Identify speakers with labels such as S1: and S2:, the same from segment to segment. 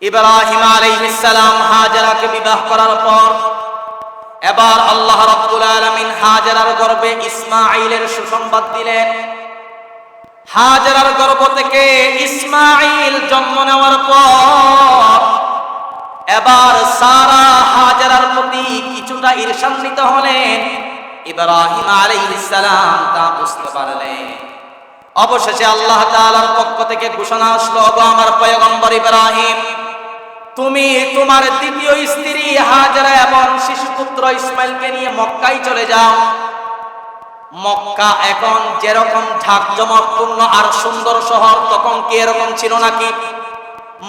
S1: ইব্রাহিম আলাইহিস সালাম হাজেরাকে বিবাহ করার পর এবার আল্লাহ রাব্বুল আলামিন হাজেরার গর্ভে ইসমাঈলের সুসংবাদ দিলেন। হাজেরার গর্ভ থেকে ইসমাঈল জন্ম নেওয়ার পর এবার সারা হাজেরার প্রতি কিছুটা ঈর্ষান্বিত হলেন। ইব্রাহিম আলাইহিস সালাম তা বুঝতে পারলেন। অবশেষে আল্লাহ তাআলার পক্ষ থেকে ঘোষণা আসলো, ওগো আমার পয়গম্বর ইব্রাহিম, তুমি তোমার দ্বিতীয় স্ত্রী হাজেরা এবং শিশুপুত্র ইসমাইলকে নিয়ে মক্কায় চলে যাও। মক্কা এখন যেরকম ঝাঁকজমকপূর্ণ আর সুন্দর শহর, তখন কি এরকম ছিল নাকি?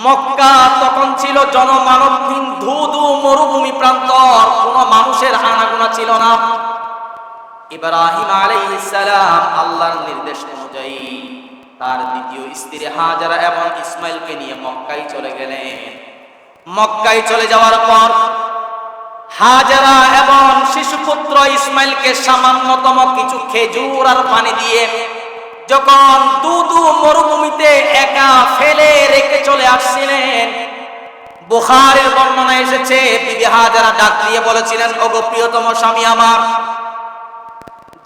S1: মক্কা তখন ছিল জনমানবহীন ধুধু মরুভূমি প্রান্তর, কোনো মানুষের আনাগোনা ছিল না। ইব্রাহিম আলাইহিস সালাম আল্লাহর নির্দেশ অনুযায়ী তার দ্বিতীয় স্ত্রী হাজেরা এবং ইসমাইলকে নিয়ে মক্কায় চলে গেলেন। মক্কায় চলে যাওয়ার পর হাজেরা এবং শিশুপুত্র ইসমাইলকে সামান্যতম কিছু খেজুর আর পানি দিয়ে যখন দুধু মরুভূমিতে একা ফেলে রেখে চলে আসছিলেন, বুখারীর বর্ণনা এসেছে, বিবি হাজেরা ডাক দিয়ে বলেছিলেন, ওগো প্রিয়তম স্বামী আমার,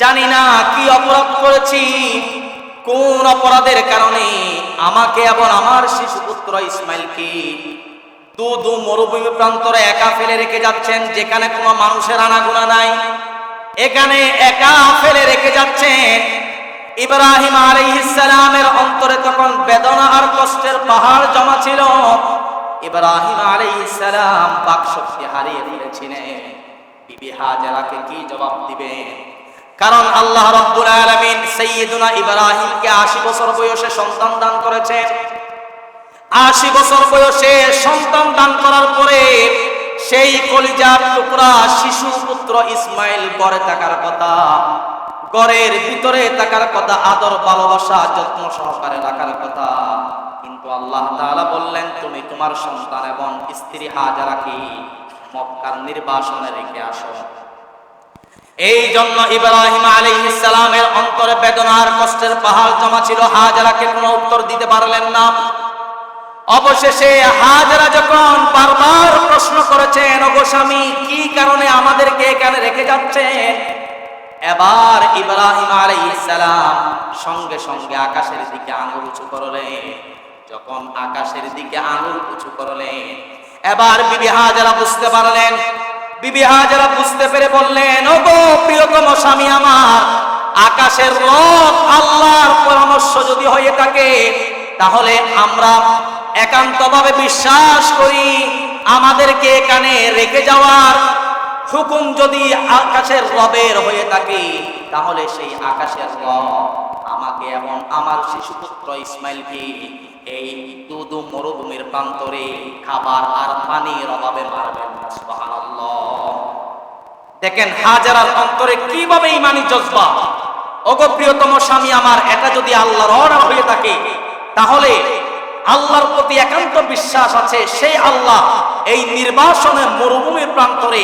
S1: জানি না কি অপরাধ করেছি, কোন অপরাধের কারণে আমাকে এবং আমার শিশুপুত্র ইসমাইলকে দুধু মরুভূমি প্রান্তরে একা ফেলে রেখে যাচ্ছেন, যেখানে কোনো মানুষের আনাগোনা নাই, এখানে একা ফেলে রেখে যাচ্ছেন। ইব্রাহিম আলাইহিস সালামের অন্তরে তখন বেদনা আর কষ্টের পাহাড় জমা ছিল। ইব্রাহিম আলাইহিস সালাম বাকশক্তি হারিয়ে ফেলেছিলেন। বিবি হাজেরাকে কি জবাব দিবেন? কারণ আল্লাহ রাব্বুল আলামিন সাইয়্যিদুনা ইব্রাহিমকে 80 বছর বয়সে সন্তান দান করেছেন। 80 বছর বয়সে সন্তান দান করার পরে সেই কলিজার টুকরা শিশু পুত্র ইসমাইল ঘরে থাকার কথা, ঘরের ভিতরে থাকার কথা, আদর ভালোবাসা যত্ন সহকারে রাখার কথা, কিন্তু আল্লাহ তাআলা বললেন, তুমি তোমার সন্তান এবং স্ত্রী হাজেরাকে মক্কার নির্বাসনে রেখে আসো। এই জন্য ইব্রাহিম আলাইহিস সালামের অন্তরে বেদনার কষ্টের পাহাড় জমা ছিল। হাজেরাকে কোনো উত্তর দিতে পারলেন না। অবশেষে হাজেরা যখন বারবার প্রশ্ন করেছেন, ওগো স্বামী, কি কারণে আমাদেরকে এখানে রেখে যাচ্ছেন, এবার ইব্রাহিম আলাইহিস সালাম সঙ্গে সঙ্গে আকাশের দিকে আঙুল উঁচু করলেন। যখন আকাশের দিকে আঙুল উঁচু করলেন, এবার বিবি হাজেরা বুঝতে পারলেন। বিবি হাজেরা বুঝতে পেরে বললেন, ওগো প্রিয়তম স্বামী আমার, আকাশের রব আল্লাহর পরামর্শ যদি হয়ে থাকে, তাহলে আমরা একান্তভাবে বিশ্বাস করি আমাদেরকে এখানে রেখে যাওয়ার হুকুম যদি আকাশের রবের হয়ে থাকে, তাহলে সেই আকাশের রব আমাকে এবং আমার শিশুপুত্র ইসমাইলকে এই দুধু মরুভূমির প্রান্তরে খাবার আর পানির অভাবে মারবেন না। সুবহানাল্লাহ। দেখেন হাজেরার অন্তরে কিভাবে ঈমানি জজবা। ওগো প্রিয়তম স্বামী আমার, এটা যদি আল্লাহর অর্ডার হয়ে থাকে, তাহলে আল্লাহর প্রতি একান্ত বিশ্বাস আছে, সেই আল্লাহ এই নির্বাসনের মরুভূমির প্রান্তরে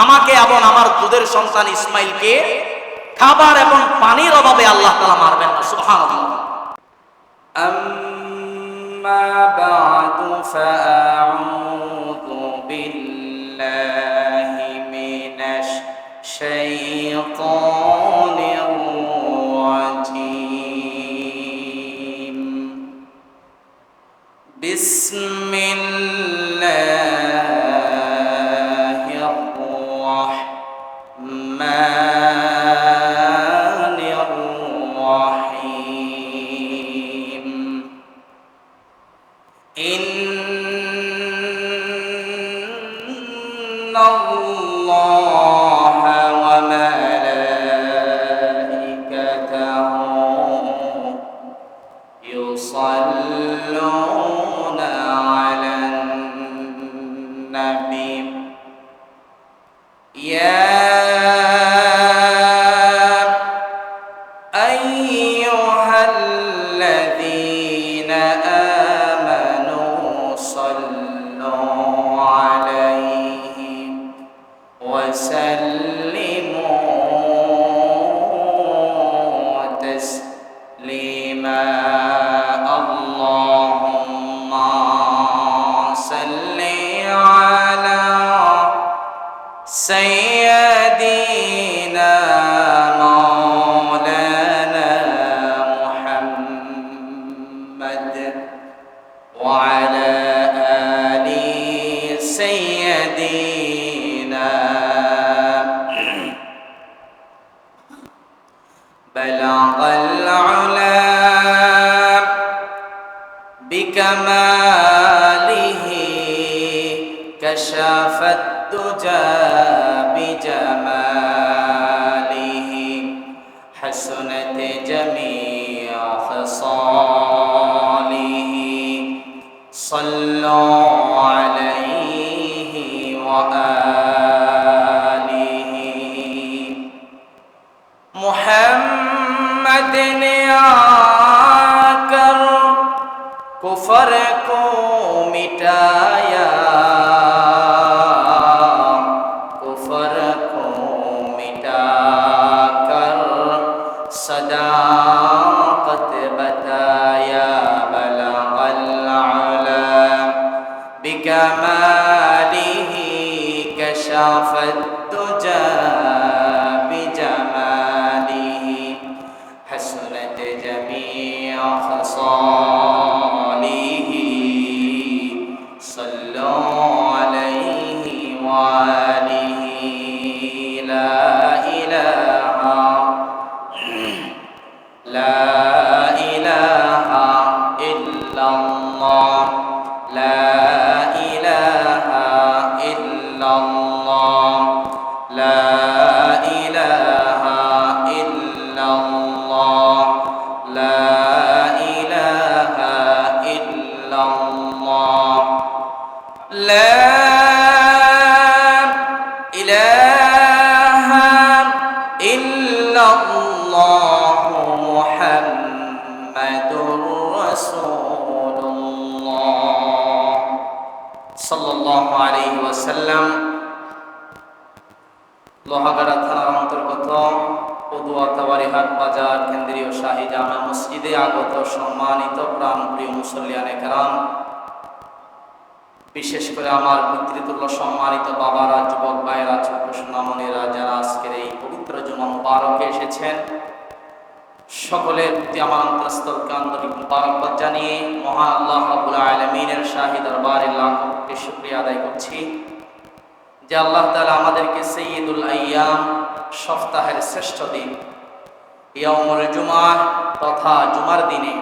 S1: আমাকে এবং আমার দুধের সন্তান ইসমাইলকে খাবার এবং পানির অভাবে আল্লাহ তাআলা মারবেন না। সুবহানাল্লাহ। আম্মা বা'দু ফাআউযু বিল্লাহি মিনাশ শাইতানির রাজীম। বিসমিল্লাহির রাহমানির রাহিম। ইন্নাল্লাহা ওয়া মালাইকাতাহু ইউসাল্লুনা আলান নাবী ইয়া আইয়ুহাল্লাযীনা আমানু সাল্লু আলাইহি ওয়া সাল্লিমু তাসলিমা। আল্লাহুম্মা سيدنا مولانا محمد وعلى آل سيدنا بلغ العلا بكماله كشف الدجى بجماله حسنت جميع خصاله صلوا عليه وآله محمد आकर कुफर को मिटाया कुफर को मिटाकर सदाकत बताया बलगल अला बिकमालिही कशफत दुजा बिजमालिही हसनत जमीअ खसालिही सल्लु अलैहि वालिही ला इलाहा इल्लल्लाह ला इलाहा इल्लल्लाह ला इलाहा इल्लल्लाह ला इलाहा इल्लल्लाह ला इलाहा इल्लल्लाह मुहम्मदुर রাসূলুল্লাহ সাল্লাল্লাহু আলাইহি ওয়াসাল্লাম। লোহাগাড়া থানার অন্তর্গত পদুয়া তাওয়ারিহাট বাজার কেন্দ্রীয় শাহী জামে মসজিদে আগত সম্মানিত প্রাণপ্রিয় মুসল্লিয়ানে কেরাম, বিশেষ করে আমার পিতৃতুল্য সম্মানিত বাবারা, যুবক ভাইয়েরা, ছোট সোনামণিরা যারা আজকের এই পবিত্র জুমা মুবারকে এসেছেন, সকলের প্রতি আমার অন্তরস্থলকে আন্তরিক মুবারকবাদ জানিয়ে মহান আল্লাহ রাব্বুল আলামিনের শাহী দরবারে লাখ কোটি শুকরিয়া আদায় করছি যে আল্লাহ তাআলা আমাদেরকে সাইয়্যিদুল আইয়াম, সপ্তাহের শ্রেষ্ঠ দিন ইয়াউমুল জুমআহ তথা জুমার দিনে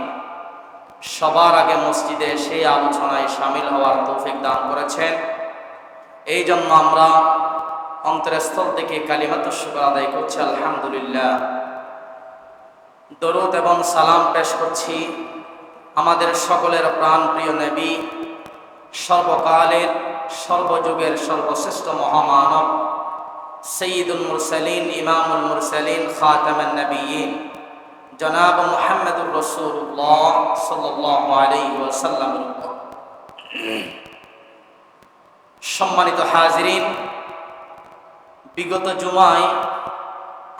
S1: সবার আগে মসজিদে সেই আলোচনায় শামিল হওয়ার তৌফিক দান করেছেন। এই জন্য আমরা অন্তরস্থল থেকে কালিমাতুশ শুকর আদায় করছি আলহামদুলিল্লাহ। দরুদ এবং সালাম পেশ করছি আমাদের সকলের প্রাণপ্রিয় নবী, সর্বকালের সর্বযুগের সর্বশ্রেষ্ঠ মহামানব, সৈয়দুল মুরসালিন, ইমামুল মুরসালিন, খাতামুন নবিয়্যিন, জনাব মুহাম্মদুর রাসূলুল্লাহ সাল্লাল্লাহু আলাইহি ওয়াসাল্লামের উপর। সম্মানিত হাজিরিন, বিগত জুমায়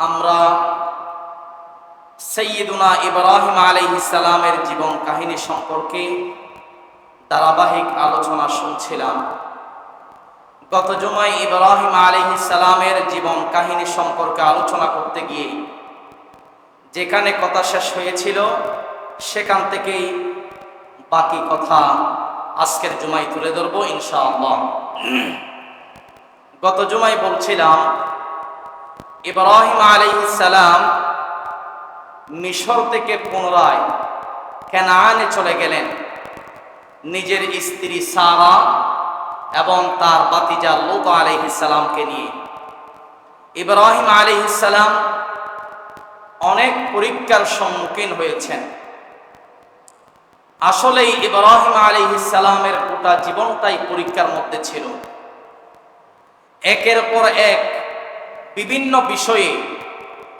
S1: আমরা সাইয়্যিদুনা ইব্রাহিম আলাইহিস সালামের জীবন কাহিনী সম্পর্কে ধারাবাহিক আলোচনা শুনছিলাম। গত জুমায় ইব্রাহিম আলাইহিস সালামের জীবন কাহিনী সম্পর্কে আলোচনা করতে গিয়ে যেখানে কথা শেষ হয়েছিল সেখান থেকেই বাকি কথা আজকের জুমায় তুলে ধরব ইনশাআল্লাহ। গত জুমায় বলছিলাম ইব্রাহিম আলাইহিস সালাম মিশর থেকে পুনরায় কানানে চলে গেলেন নিজের স্ত্রী সারা এবং তার ভাতিজা লূত আলাইহিস সালামকে নিয়ে। ইব্রাহিম আলাইহিস সালাম অনেক পরীক্ষার সম্মুখীন হয়েছেন। আসলেই ইব্রাহিম আলাইহিস সালামের গোটা জীবনটাই পরীক্ষার মধ্যে ছিল। একের পর এক বিভিন্ন বিষয়ে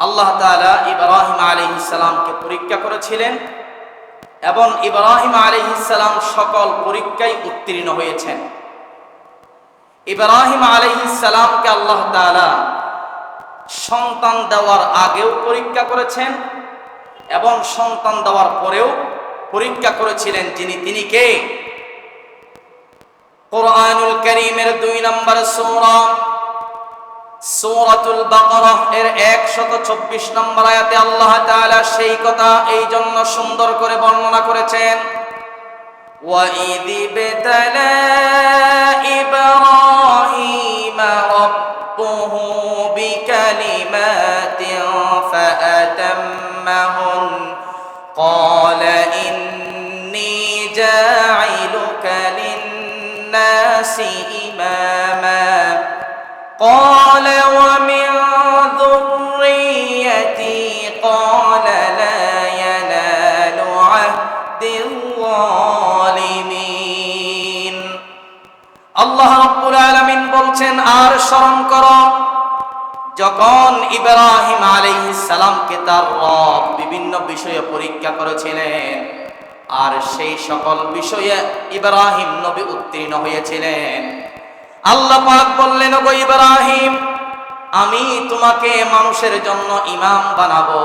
S1: আল্লাহ তাআলা ইব্রাহিম আলাইহিস সালামকে পরীক্ষা করেছিলেন এবং ইব্রাহিম আলাইহিস সালাম সকল পরীক্ষায় উত্তীর্ণ হয়েছেন। ইব্রাহিম আলাইহিস সালামকে আল্লাহ তাআলা সন্তান দেওয়ার আগেও পরীক্ষা করেছেন এবং সন্তান দেওয়ার পরেও পরীক্ষা করেছিলেন। তিনি কে? কোরআনুল কারীমের 2 নম্বর সূরা সূরাতুল বাকারাহ এর 124 নম্বর আয়াতে আল্লাহ তাআলা সেই কথা এই জন্য সুন্দর করে বর্ণনা করেছেন, وَإِذِ ابْتَلَى إِبْرَاهِيمَ رَبُّهُ بِكَلِمَاتٍ فَأَتَمَّهُنَّ قَالَ إِنِّي جَاعِلُكَ لِلنَّاسِ إِمَامًا قَالَ وَمِنْ ذُرِّيَّتِي قَالَ لَا يَنَالُ عَهْدِ الظَّالِمِينَ। আল্লাহ রাব্বুল আলামিন বলছেন, আর স্মরণ করো যখন ইব্রাহিম আলাইহিস সালামকে তার রব বিভিন্ন বিষয়ে পরীক্ষা করেছিলেন, আর সেই সকল বিষয়ে ইব্রাহিম নবী উত্তীর্ণ হয়েছিলেন। আল্লাহ পাক বললেন, ওগো ইব্রাহিম, আমি তোমাকে মানুষের জন্য ইমাম বানাবো।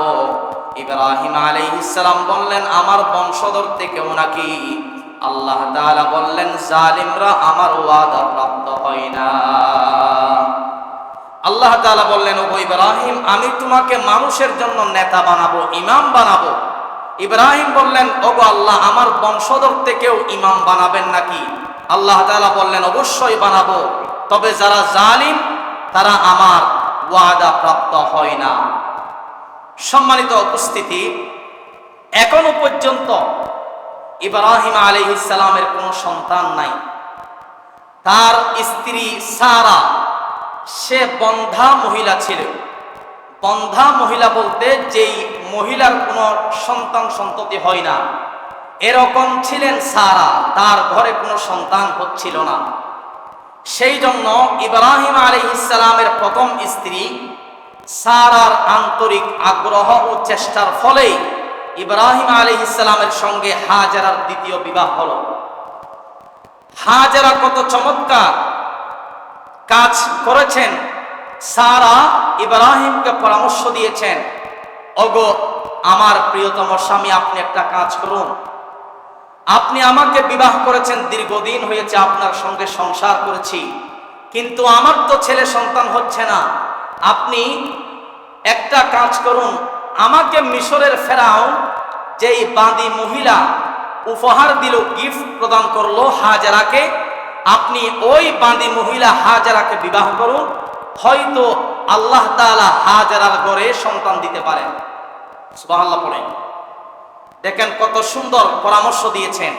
S1: ইব্রাহিম আলাইহিস সালাম বললেন, আমার বংশধর থেকেও নাকি? আল্লাহ তাআলা বললেন, জালিমরা আমার ওয়াদা প্রাপ্ত হয় না। আল্লাহ তাআলা বললেন, ওগো ইব্রাহিম, আমি তোমাকে মানুষের জন্য নেতা বানাবো, ইমাম বানাবো। ইব্রাহিম বললেন, ওগো আল্লাহ, আমার বংশধর থেকেও ইমাম বানাবেন নাকি? আল্লাহ তাআলা বললেন, অবশ্যই বানাবো, তবে যারা জালিম তারা আমার ওয়াদা প্রাপ্ত হয় না। সম্মানিত উপস্থিতি, এখনো পর্যন্ত ইব্রাহিম আলাইহিস সালামের কোনো সন্তান নাই। তার স্ত্রী সারা, সে বন্ধ্যা মহিলা ছিল। বন্ধ্যা মহিলা বলতে যেই মহিলার কোনো সন্তান সন্ততি হয় না, এরকম ছিলেন সারা, তার ঘরে কোনো সন্তান হচ্ছিল না। সেই জন্য ইব্রাহিম আলাইহিস সালামের প্রথম স্ত্রী সারার আন্তরিক আগ্রহ ও চেষ্টার ফলেই ইব্রাহিম আলাইহিস সালামের সঙ্গে হাজেরার দ্বিতীয় বিবাহ হলো। হাজেরা কত চমৎকার কাজ করেছেন। সারা ইব্রাহিমকে পরামর্শ দিয়েছেন, ওগো আমার প্রিয়তম স্বামী, আপনি একটা কাজ করুন। আপনি আমাকে বিবাহ করেছেন, দীর্ঘদিন হয়েছে আপনার সঙ্গে সংসার করেছি, কিন্তু আমার তো ছেলে সন্তান হচ্ছে না। আপনি একটা কাজ করুন, আমাকে মিশরের ফেরাউন যেই বাঁদী মহিলা উপহার দিল, গিফট প্রদান করলো হাজেরাকে, আপনি ওই বাঁদী মহিলা হাজেরাকে বিবাহ করুন, হয়তো আল্লাহ তাআলা হাজেরার ঘরে সন্তান দিতে পারেন। সুবহানাল্লাহ পড়েন। দেখেন কত সুন্দর পরামর্শ দিয়েছেন।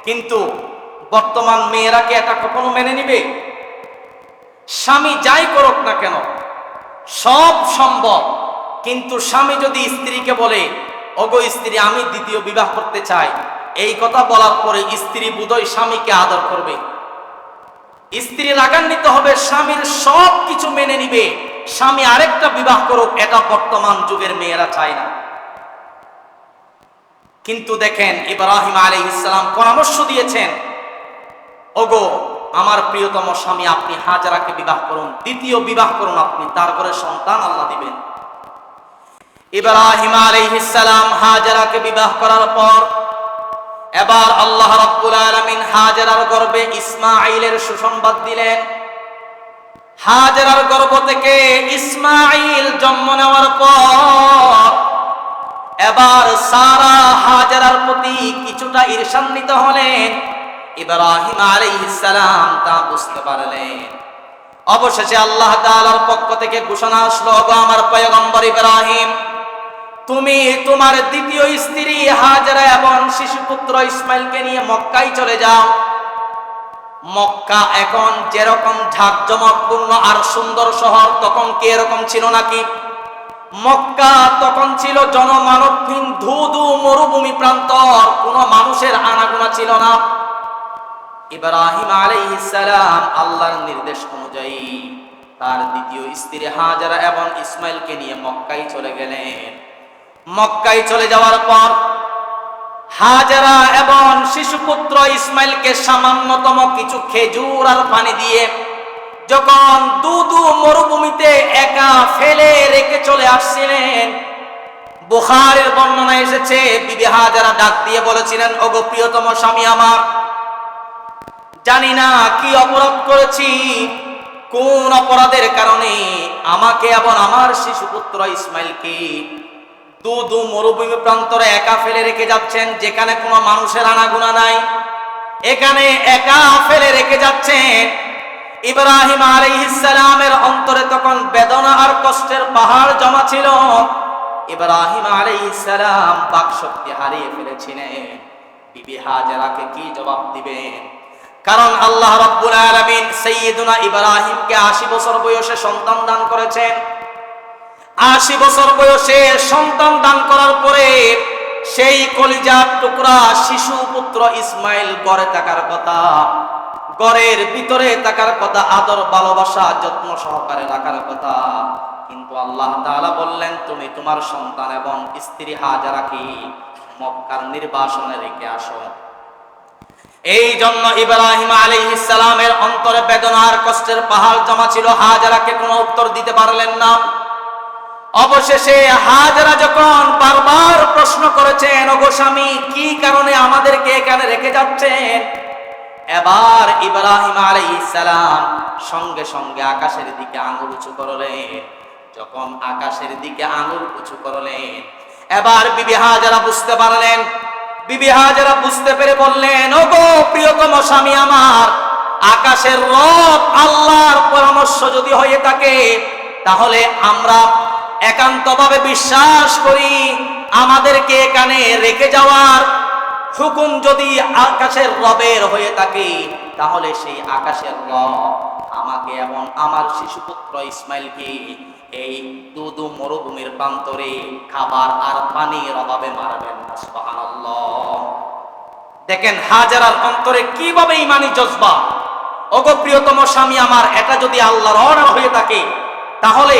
S1: কিন্তু বর্তমান মেয়েরা কি এটা কখনো মেনে নিবে? স্বামী যাই করুক না কেন সব সম্ভব, কিন্তু স্বামী যদি স্ত্রীকে বলে, ওগো স্ত্রী, আমি দ্বিতীয় বিবাহ করতে চাই, এই কথা বলার পরে স্ত্রী বোধহয় স্বামীকে আদর করবে। স্ত্রী রাগান্বিত হবে, স্বামীর সব কিছু মেনে নিবে, স্বামী আরেকটা বিবাহ করুক, এটা বর্তমান যুগের মেয়েরা চায় না। কিন্তু দেখেন ইব্রাহিম আলাইহিস সালাম পরামর্শ দিয়েছেন, ওগো আমার প্রিয়তম স্বামী, আপনি হাজেরাকে বিবাহ করুন, দ্বিতীয় বিবাহ করুন, আপনি তার ঘরে সন্তান আল্লাহ দিবেন। ইব্রাহিম আলাইহিস সালাম হাজেরাকে বিবাহ করার পর এবার আল্লাহ রাব্বুল আলামিন হাজেরার গর্ভে ইসমাঈলের সুসংবাদ দিলেন। হাজেরার গর্ভ থেকে ইসমাঈল জন্ম নেওয়ার পর এবার সারা হাজেরার প্রতি কিছুটা ঈর্ষান্বিত হলেন। ইব্রাহিম আলাইহিস সালাম তা বুঝতে পারলেন। অবশেষে আল্লাহ তাআলার পক্ষ থেকে ঘোষণা আসলো, ওগো আমার পয়গম্বর ইব্রাহিম, তুমি তোমার দ্বিতীয় স্ত্রী হাজেরা এবং শিশুপুত্র ইসমাইলকে নিয়ে মক্কায় চলে যাও। মক্কা এখন যেরকম ঝাঁকজমকপূর্ণ আর সুন্দর শহর, তখন কি এরকম ছিল নাকি? মক্কা তখন ছিল জনমানবহীন ধুধু মরুভূমি প্রান্তর, কোনো মানুষের আনাগোনা ছিল না। ইব্রাহিম আলাইহিস সালাম আল্লাহর নির্দেশ অনুযায়ী তার দ্বিতীয় স্ত্রী হাজেরা এবং ইসমাইলকে নিয়ে মক্কায় চলে গেলেন। মক্কায় চলে যাওয়ার পর হাজেরা এবং শিশুপুত্র ইসমাইলকে সামান্যতম কিছু খেজুর আর পানি দিয়ে যখন দুধু মরুভূমিতে একা ফেলে রেখে চলে আসছিলেন, বুখারীর বর্ণনা এসেছে, বিবি হাজেরা ডাক দিয়ে বলেছিলেন, ওগো প্রিয়তম স্বামী আমার, জানি না কি অপরাধ করেছি, কোন অপরাধের কারণে আমাকে এবং আমার শিশুপুত্র ইসমাইলকে দু মরুভূমি প্রান্তরে একা ফেলে রেখে যাচ্ছেন, যেখানে কোনো মানুষের আনাগোনা নাই। এখানে একা ফেলে রেখে যাচ্ছেন। ইব্রাহিম আলাইহিস সালামের অন্তরে তখন বেদনা আর কষ্টের পাহাড় জমা ছিল। ইব্রাহিম আলাইহিস সালাম বাকশক্তি হারিয়ে ফেলেছিলেন। বিবি হাজেরাকে কি জবাব দিবেন? কারণ আল্লাহ রাব্বুল আলামিন সাইয়্যিদুনা ইব্রাহিমকে 80 বছর বয়সে সন্তান দান করেছেন। 80 বছর বয়সে সন্তান দান করার পরে সেই কলিজার টুকরা শিশু পুত্র ইসমাইল গড়ে থাকার কথা, ঘরের ভিতরে থাকার কথা, আদর ভালোবাসা যত্ন সহকারে রাখার কথা। কিন্তু আল্লাহ তাআলা বললেন, তুমি তোমার সন্তান এবং স্ত্রী হাজেরাকে মক্কার নির্বাসনে রেখে আসো। এই জন্য ইব্রাহিম আলাইহিস সালামের অন্তরে বেদনার কষ্টের পাহাড় জমা ছিল। হাজেরাকে কোনো উত্তর দিতে পারলেন না। অবশেষে হাজেরা যখন বারবার প্রশ্ন করেছেন, ওগো স্বামী, কি কারণে আমাদেরকে এখানে রেখে যাচ্ছেন? এবার ইব্রাহিম আলাইহিস সালাম সঙ্গে সঙ্গে আকাশের দিকে আঙুল উঁচু করলেন। যখন আকাশের দিকে আঙুল উঁচু করলেন, এবার বিবি হাজেরা বুঝতে পারলেন। বিবি হাজেরা বুঝতে পেরে বললেন, ওগো প্রিয়তম স্বামী আমার, আকাশের রব আল্লাহর পরামর্শ যদি হয়ে থাকে, তাহলে আমরা একান্তভাবে বিশ্বাস করি আমাদেরকে এখানে রেখে যাওয়ার হুকুম যদি আকাশের রবের হয়ে থাকে, তাহলে সেই আকাশের রব আমাকে এবং আমার শিশুপুত্র ইসমাইলকে এই দুদু মরুভূমির প্রান্তরে খাবার আর পানির অভাবে মারবেন না। সুবহানাল্লাহ। দেখেন হাজেরার অন্তরে কিভাবে ঈমানি জজবা। ওগো প্রিয়তম স্বামী আমার, এটা যদি আল্লাহর অর্ডার হয়ে থাকে, তাহলে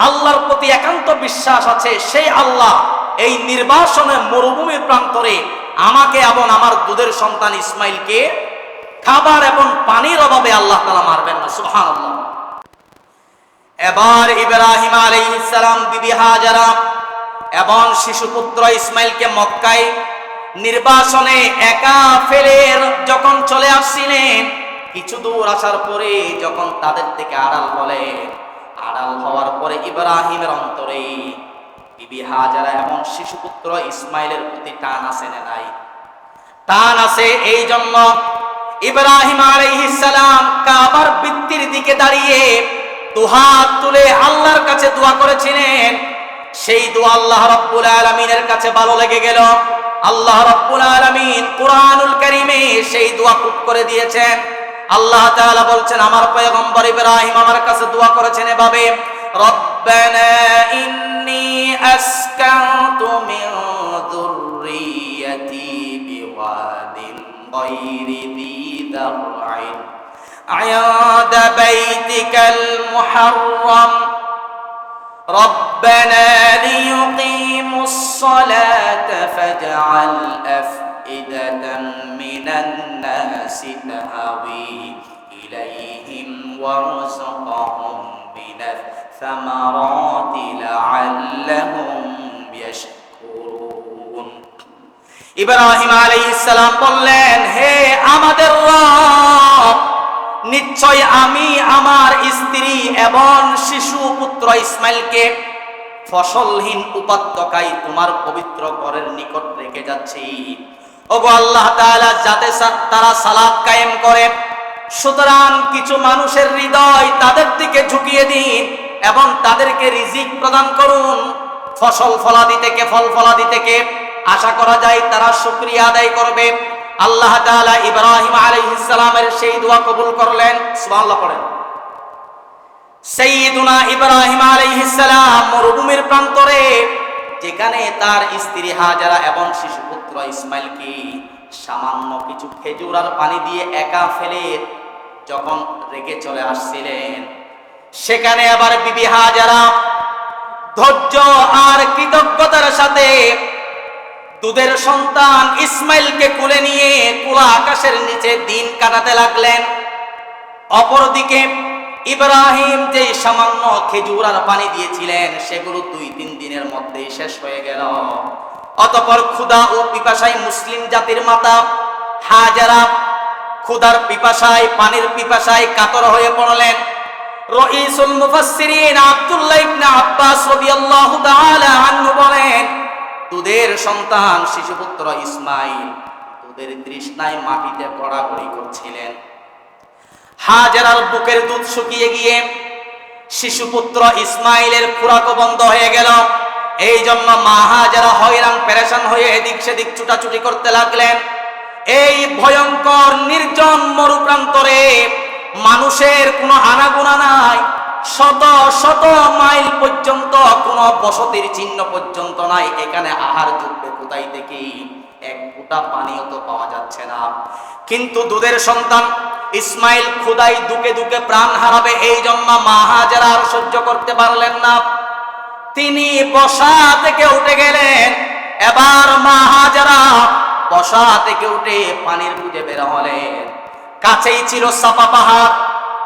S1: আল্লাহর প্রতি একান্ত বিশ্বাস আছে, সেই আল্লাহ এই নির্বাসনে মরুভূমির প্রান্তরে আমাকে এবং আমার দুধের সন্তান ইসমাইলকে খাবার এবং পানির অভাবে আল্লাহ তাআলা মারবেন না। সুবহানাল্লাহ। এবার ইব্রাহিম আলাইহিস সালাম, বিবি হাজেরা এবং শিশুপুত্র ইসমাইলকে মক্কায় নির্বাসনে একা ফেলে যখন চলে আসছিলেন, কিছু দূর আসার পরে যখন তাদের থেকে আড়াল হওয়ার পরে ইব্রাহিমের অন্তরে বিবি হাজেরা এবং শিশুপুত্র ইসমাইলের প্রতি টান আছে না নাই? টান আছে। এই জন্য ইব্রাহিম আলাইহিস সালাম কাবার ভিত্তির দিকে দাঁড়িয়ে দুহাত তুলে আল্লাহর কাছে দোয়া করেছিলেন। সেই দোয়া আল্লাহ রাব্বুল আলামিনের কাছে ভালো লেগে গেল। আল্লাহ রাব্বুল আলামিন কুরআনুল কারীমে সেই দোয়া পুট করে দিয়েছেন। আল্লাহ তাআলা বলছেন, আমার পয়গম্বর ইব্রাহিম আমার কাছে দোয়া করেছেন এভাবে, রব্বানা ইন্নী আসকানতু মিন যুররিয়্যাতি বিওয়াদিন গায়রি যী যার'ইন ইনদা বাইতিকাল মুহাররাম ربنا ليقيموا الصلاة فاجعل أفئدة من الناس تهوي إليهم وارزقهم من الثمرات لعلهم يشكرون। ইব্রাহিম আলাইহিস সালাম বললেন, হে আমাদের রব, নিশ্চয় আমি আমার স্ত্রী এবং শিশু পুত্র ইসমাইলকে ফসলহীন উপত্যকায় তোমার পবিত্র ঘরের নিকট রেখে যাচ্ছি। ওগো আল্লাহ তাআলা, যাতে তারা সালাত কায়েম করে, সুতরাং কিছু মানুষের হৃদয় তাদের দিকে ঝুঁকিয়ে দিন এবং তাদেরকে রিজিক প্রদান করুন। ফসল ফলাদি থেকে, ফল ফলাদি থেকে আশা করা যায় তারা শুকরিয়া আদায় করবে। আল্লাহ তাআলা ইব্রাহিম আলাইহিস সালামের সেই দোয়া কবুল করলেন। সুবহানাল্লাহ পড়েন। সাইয়্যিদুনা ইব্রাহিম আলাইহিস সালাম মরুভূমির প্রান্তরে, যেখানে তার স্ত্রী হাজেরা এবং শিশুপুত্র ইসমাইলকে সামান্য কিছু খেজুর আর পানি দিয়ে একা ফেলে যখন রেখে চলে আসছিলেন, সেখানে আবার বিবি হাজেরা ধৈর্য আর কৃতজ্ঞতার সাথে দুধের সন্তান ইসমাইলকে কোলে নিয়ে খোলা আকাশের নিচে দিন কাটাতে লাগলেন। অপরদিকে ইব্রাহিম যে সামান্য খেজুর আর পানি দিয়েছিলেন, সেগুলো 2-3 দিনের মধ্যেই শেষ হয়ে গেল। অতঃপর ক্ষুধা ও পিপাসায় মুসলিম জাতির মাতা হাজেরা ক্ষুধার পিপাসায়, পানির পিপাসায় কাতর হয়ে পড়লেন। রাইসুল মুফাসসিরিন আব্দুল্লাহ ইবনে আব্বাস রাদিয়াল্লাহু তাআলা আনহু বলেন, দুধের সন্তান শিশুপুত্র ইসমাঈল দুধের তৃষ্ণায় মাটিতে গড়াগড়ি করছিলেন। হাজেরার বুকের দুধ শুকিয়ে গিয়ে শিশুপুত্র ইসমাঈলের খোরাকও বন্ধ হয়ে গেল। এই জন্য মা হাজেরা হয়রান পেরেশান হয়ে এদিক সেদিক ছুটাছুটি করতে লাগলেন। এই ভয়ঙ্কর নির্জন মরুপ্রান্তরে মানুষের কোনো আনাগোনা নাই, শত শত মাইল পর্যন্ত কোনো বসতির চিহ্ন পর্যন্ত নাই। এখানে আহার জুটবে কোথায় থেকে? এক ফোঁটা পানিও তো পাওয়া যাচ্ছে না। কিন্তু দুধের সন্তান ইসমাঈল ক্ষুধায় দুকে দুকে প্রাণ হারাবে, এই জন্য মা হাজেরা আর সহ্য করতে পারলেন না। তিনি বসা থেকে উঠে গেলেন। এবার মা হাজেরা বসা থেকে উঠে পানির বুঝে বের হলেন। কাছেই ছিল সাফা পাহাড়।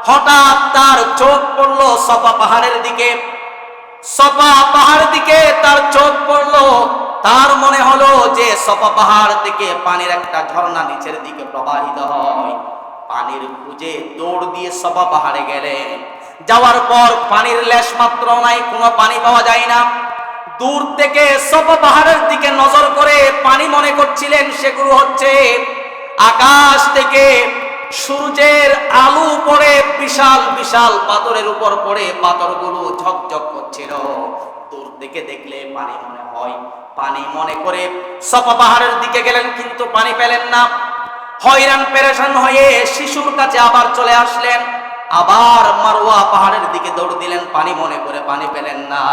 S1: হঠাৎ তার চোখ পড়লো সাফা পাহাড়ের দিকে। সাফা পাহাড় দিকে তার চোখ পড়লো। তার মনে হলো যে সাফা পাহাড় থেকে পানির একটা ঝর্ণা নিচের দিকে প্রবাহিত হয়। পানির খুঁজে দৌড় দিয়ে সাফা পাহাড়ে গেলেন। যাওয়ার পর পানির লেশ মাত্র নাই, কোনো পানি পাওয়া যায় না। দূর থেকে সাফা পাহাড়ের দিকে নজর করে পানি মনে করছিলেন সেগুলো হচ্ছে আকাশ থেকে সূর্যের আলো পড়ে বিশাল বিশাল পাথরের উপর পড়ে পাথরগুলো ঝকঝক করছিল। দূর থেকে দেখলে পানি মনে হয়, পানি মনে করে সাফা পাহাড়ের দিকে গেলেন, কিন্তু পানি পেলেন না। হয়রান পেরেশান হয়ে শিশুর কাছে আবার চলে আসলেন। আবার মারওয়া পাহাড়ের দিকে দৌড় দিলেন, পানি মনে করে পানি পেলেন না।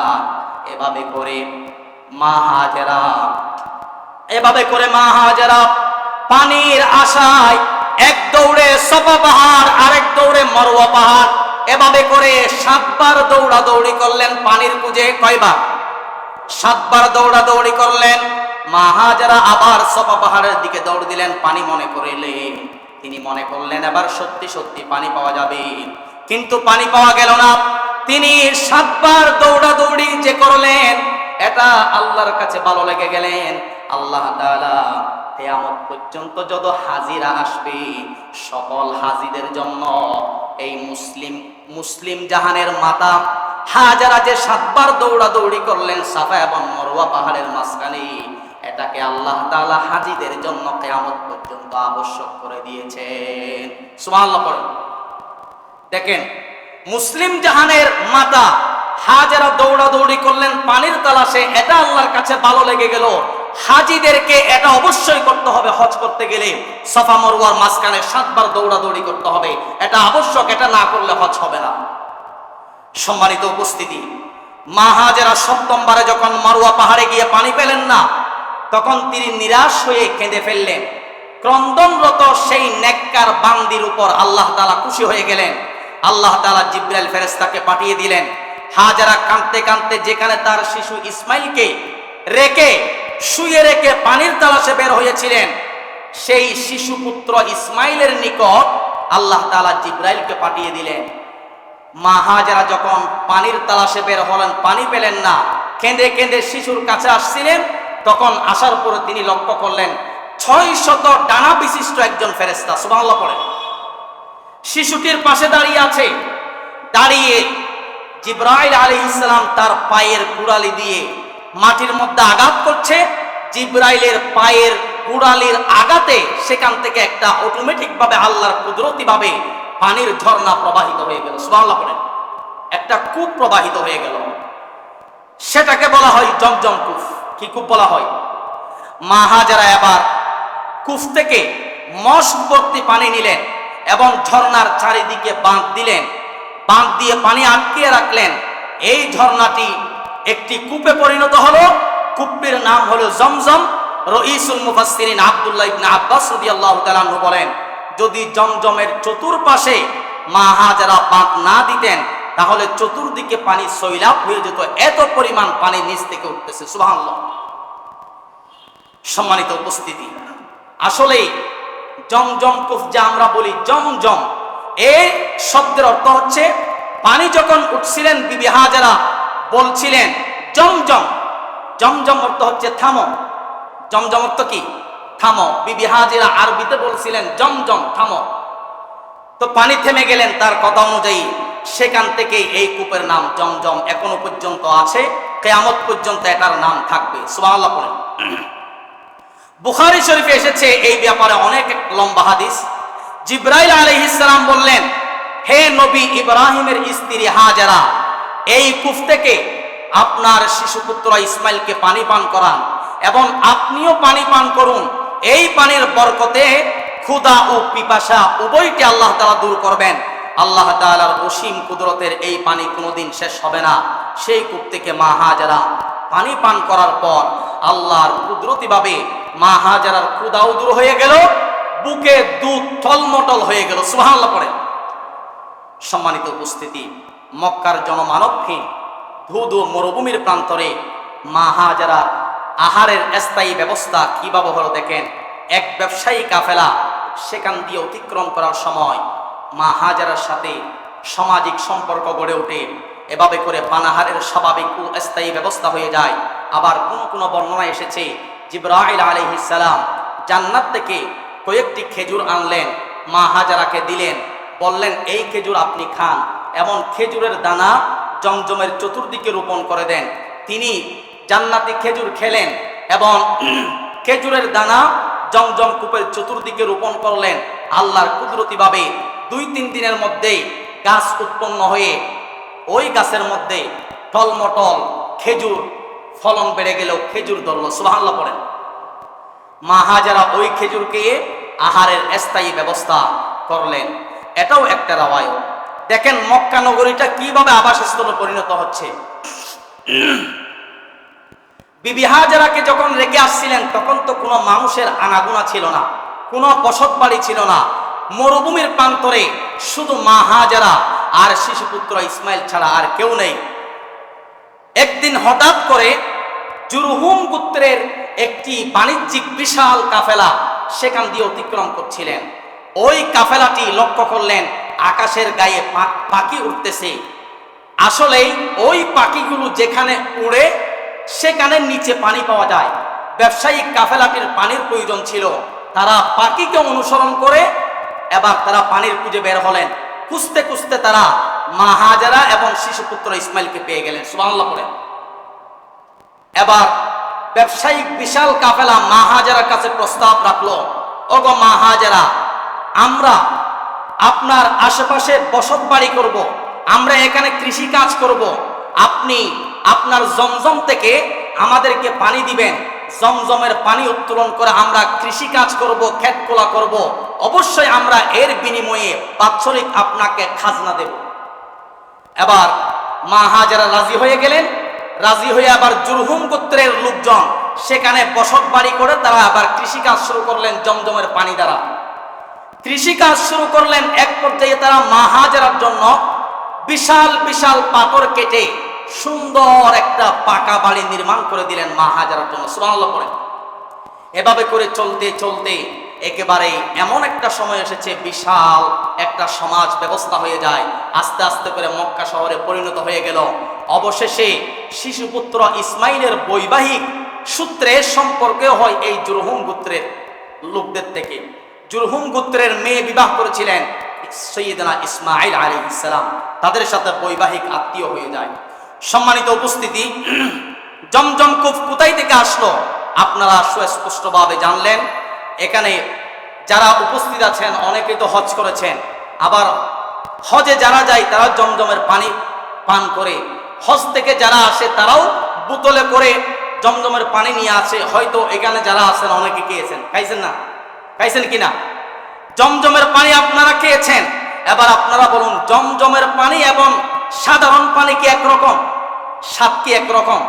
S1: এভাবে করে মা হাজেরা পানির আশায় এক দৌড়ে সাফা পাহাড়, আরেক দৌড়ে মারওয়া পাহাড়, এভাবে করে 7 বার দৌড়াদৌড়ি করলেন পানির খুঁজে। কয়বার? 7 বার দৌড়াদৌড়ি করলেন। মা হাজেরা আবার সাফা পাহাড়ের দিকে দৌড় দিলেন, পানি মনে করিলেন। তিনি মনে করলেন এবার সত্যি সত্যি পানি পাওয়া যাবে, কিন্তু পানি পাওয়া গেল না। তিনি 7 বার দৌড়াদৌড়ি যে করলেন, এটা আল্লাহর কাছে ভালো লেগে গেলেন। আল্লাহ তাআলা কিয়ামত পর্যন্ত যত হাজিরা আসবে সকল হাজিদের জন্য এই মুসলিম জাহানের মাতা হাজেরা যে 7 বার দৌড়াদৌড়ি করলেন সাফা এবং মারওয়া পাহাড়ের মাঝখানে, এটাকে আল্লাহ তাআলা হাজিদের জন্য কিয়ামত পর্যন্ত আবশ্যক করে দিয়েছেন। সুবহানাল্লাহ পড়েন। দেখেন, মুসলিম জাহানের মাতা হাজেরা দৌড়াদৌড়ি করলেন পানির তালাশে, এটা আল্লাহর কাছে ভালো লেগে গেল। হাজিদেরকে এটা অবশ্যই করতে হবে। হজ করতে গেলে সাফা মারওয়ার মাঝখানে 7 বার দৌড়াদৌড়ি করতে হবে, এটা আবশ্যক। এটা না করলে হজ হবে না। সম্মানিত উপস্থিতি, মা হাজেরা 7ম বারে যখন মারওয়া পাহাড়ে গিয়ে পানি পেলেন না, তখন তিনি নিরাশ হয়ে কেঁদে ফেললেন। ক্রন্দনরত সেই নেককার বান্দির উপর আল্লাহ তাআলা খুশি হয়ে গেলেন। আল্লাহ তাআলা জিবরাইল ফেরেশতাকে পাঠিয়ে দিলেন। হাজেরা কাঁদতে কাঁদতে যেখানে তার শিশু ইসমাঈলকে শুয়ে রেখে পানির তালাশে বের হয়েছিলেন, সেই শিশু পুত্র ইসমাঈলের নিকট আল্লাহ তাআলা জিবরাইলকে পাঠিয়ে দিলেন। মা হাজেরা যখন পানির তালাশে বের হলেন, পানি পেলেন না, কেঁদে কেঁদে শিশুর কাছে আসছিলেন। তখন আসার পরে তিনি লক্ষ্য করলেন 600 ডানা বিশিষ্ট একজন ফেরেশতা, সুবহানাল্লাহ পড়েন, শিশুটির পাশে দাঁড়িয়ে আছে। দাঁড়িয়ে জিবরাইল আলাইহিস সালাম তার পায়ের কুড়ালি দিয়ে মাটির মধ্যে আঘাত করছে। জিবরাইলের পায়ের কুড়ালির আঘাতে সেখান থেকে একটা অটোমেটিক ভাবে আল্লাহর কুদরতি ভাবে পানির ঝর্ণা প্রবাহিত হয়ে গেল। সুবহানাল্লাহ পড়েন। একটা কূপ প্রবাহিত হয়ে গেল, সেটাকে বলা হয় জমজম কূপ। কি কূপ বলা হয়? মা হাজেরা এবার কূপ থেকে মশক ভর্তি পানি নিলেন এবং ঝর্ণার চারিদিকে বাঁধ দিলেন। বাঁধ দিয়ে পানি আটকিয়ে রাখলেন। এই ঝর্ণাটি একটি কূপে পরিণত হলো। কূপের নাম হলো জমজম। রাইসুল মুফাসসিরিন আব্দুল্লাহ ইবনে আব্বাস রাদিয়াল্লাহু তাআলা আনহু বলেন, যদি জমজমের চতুর্পাশে মা হাজেরা বাঁধ না দিতেন তাহলে চতুর্দিকে পানি সৈলাব হয়ে যেত। এত পরিমাণ পানি নিচ থেকে উঠতেছে। সুবহানাল্লাহ। সম্মানিত উপস্থিতি, আসলে জমজম কূপ যা আমরা বলি জমজম, এই শব্দের অর্থ হচ্ছে পানি যখন উঠছিলেন বিবি হাজেরা বলছিলেন জমজম। জমজম অর্থ হচ্ছে থামো। জমজম অর্থ কি? থামো। বিবি হাজেরা আরবিতে বলছিলেন জমজম, থামো। তো পানি থেমে গেলেন। তার কথা অনুযায়ী সেখান থেকে এই কূপের নাম জমজম এখনো পর্যন্ত আছে, কিয়ামত পর্যন্ত এটার নাম থাকবে। সুবহানাল্লাহ পড়েন। বুখারী শরীফে এসেছে এই ব্যাপারে অনেক লম্বা হাদিস। জিবরাইল আলাইহিস সালাম বললেন, হে নবী ইব্রাহিমের স্ত্রী হাজেরা, এই কূপ থেকে আপনার শিশুপুত্র ইসমাইলকে পানি পান করান এবং আপনিও পানি পান করুন। এই পানির বরকতে ক্ষুধা ও পিপাসা উভয়টি আল্লাহ তাআলা দূর করবেন। আল্লাহ তাআলার অসীম কুদরতের এই পানি কোনোদিন শেষ হবে না। সেই কূপ থেকে মা হাজেরা পানি পান করার পর আল্লাহর কুদরতিভাবে মা হাজেরার ক্ষুধাও দূর হয়ে গেল, বুকে দুধ টলমটল হয়ে গেল। সুবহানাল্লাহ পড়েন। সম্মানিত উপস্থিতি, মক্কার জনমানবহীন ধুধু মরুভূমির প্রান্তরে মা হাজেরার আহারের স্থায়ী ব্যবস্থা কিভাবে হলো দেখেন। এক ব্যবসায়ী কাফেলা সেখান দিয়ে অতিক্রম করার সময় মা হাজেরার সাথে সামাজিক সম্পর্ক গড়ে ওঠে। এভাবে করে পানাহারের স্বাভাবিক ও স্থায়ী ব্যবস্থা হয়ে যায়। আবার কোনো বর্ণনা এসেছে জিবরাইল আলাইহিস সালাম জান্নাত থেকে কয়েকটি খেজুর আনলেন, মা হাজেরাকে দিলেন, বললেন এই খেজুর আপনি খান এবং খেজুরের দানা জমজমের চতুর্দিকে রোপণ করে দেন। তিনি জান্নাতি খেজুর খেলেন এবং খেজুরের দানা জমজম কূপের চতুর্দিকে রোপণ করলেন। আল্লাহর কুদরতিভাবে 2-3 দিনের মধ্যেই গাছ উৎপন্ন হয়ে ওই গাছের মধ্যে টলমটল খেজুর ফলন বেড়ে গেল, খেজুর ধরল। সুবহানাল্লাহ পড়েন। মা হাজেরা ওই খেজুরকে আহারের স্থায়ী ব্যবস্থা করলেন। এটাও একটা রাওয়ায়াত। দেখেন মক্কা নগরীটা কিভাবে আবাসস্থলে পরিণত হচ্ছে। বিবি হাজেরাকে যখন রেখে আসছিলেন তখন তো কোনো মানুষের আনাগোনা ছিল না, কোনো বসত বাড়ি ছিল না। মরুভূমির প্রান্তরে শুধু মা হাজেরা আর শিশুপুত্র ইসমাইল ছাড়া আর কেউ নেই। একদিন হঠাৎ করে জুরহুম গোত্রের একটি বাণিজ্যিক বিশাল কাফেলা সেখান দিয়ে অতিক্রম করছিলেন। ওই কাফেলাটি লক্ষ্য করলেন আকাশের গায়ে পাখি উঠতেছে। আসলেই ওই পাখিগুলো যেখানে উড়ে সেখানে নিচে পানি পাওয়া যায়। ব্যবসায়িক কাফেলাটির পানির প্রয়োজন ছিল। তারা পাখিকে অনুসরণ করে এবার তারা পানির খুঁজে বের হলেন। খুঁজতে খুঁজতে তারা মা হাজেরা এবং শিশুপুত্র ইসমাইলকে পেয়ে গেলেন। সুবহানাল্লাহ পড়েন। এবার ব্যবসায়িক বিশাল কাফেলা মা হাজেরার কাছে প্রস্তাব রাখলো, ওগো মা হাজেরা, আমরা আপনার আশেপাশে বসত বাড়ি করব, আমরা এখানে কৃষি কাজ করব, আপনি আপনার জমজম থেকে আমাদেরকে পানি দিবেন, জমজমের পানি উত্তোলন করে আমরা কৃষি কাজ করব, ক্ষেত খোলা করব, অবশ্যই আমরা এর বিনিময়ে বাৎসরিক আপনাকে খাজনা দেব। এবার মা হাজেরা রাজি হয়ে গেলেন। রাজি হয়ে আবার জুরহুম গোত্রের লোকজন সেখানে বসত বাড়ি করে তারা আবার কৃষি কাজ শুরু করলেন জমজমের পানি দ্বারা। কৃষি কাজ শুরু করলেন। এক পর্যায়ে তারা মা হাজেরার জন্য বিশাল বিশাল পাথর কেটে সুন্দর একটা পাকা বাড়ি নির্মাণ করে দিলেন মা হাজেরার জন্য। সুবহানাল্লাহ পড়েন। এভাবে করে চলতে চলতে একেবারে এমন একটা সময় এসেছে বিশাল একটা সমাজ ব্যবস্থা হয়ে যায়। আস্তে আস্তে করে মক্কা শহরে পরিণত হয়ে গেল। অবশেষে শিশুপুত্র ইসমাইলের বৈবাহিক সূত্রে সম্পর্কে হয় এই জুরহুম গোত্রের লোকদের থেকে। জুরহুম গোত্রের মেয়ে বিবাহ করেছিলেন সৈয়দনা ইসমাইল আলাইহিস সালাম, তাদের সাথে বৈবাহিক আত্মীয় হয়ে যায়। সম্মানিত উপস্থিতি, জমজম কূপ কোথায় থেকে আসলো আপনারা সুস্পষ্টভাবে জানলেন। এখানে যারা উপস্থিত আছেন অনেকেই তো হজ করেছেন, আবার হজে যারা যায় তারা জমজমের পানি পান করে। হজ থেকে যারা আসে তারাও বোতলে করে জমজমের পানি নিয়ে আসে। হয়তো এখানে যারা আছেন অনেকে খেয়েছেন, খাইছেন না? খাইছেন কিনা? জমজমের পানি আপনারা খেয়েছেন। এবার আপনারা বলুন, জমজমের পানি এবং সাধারণ পানি কি একরকম? স্বাদ কি একরকম?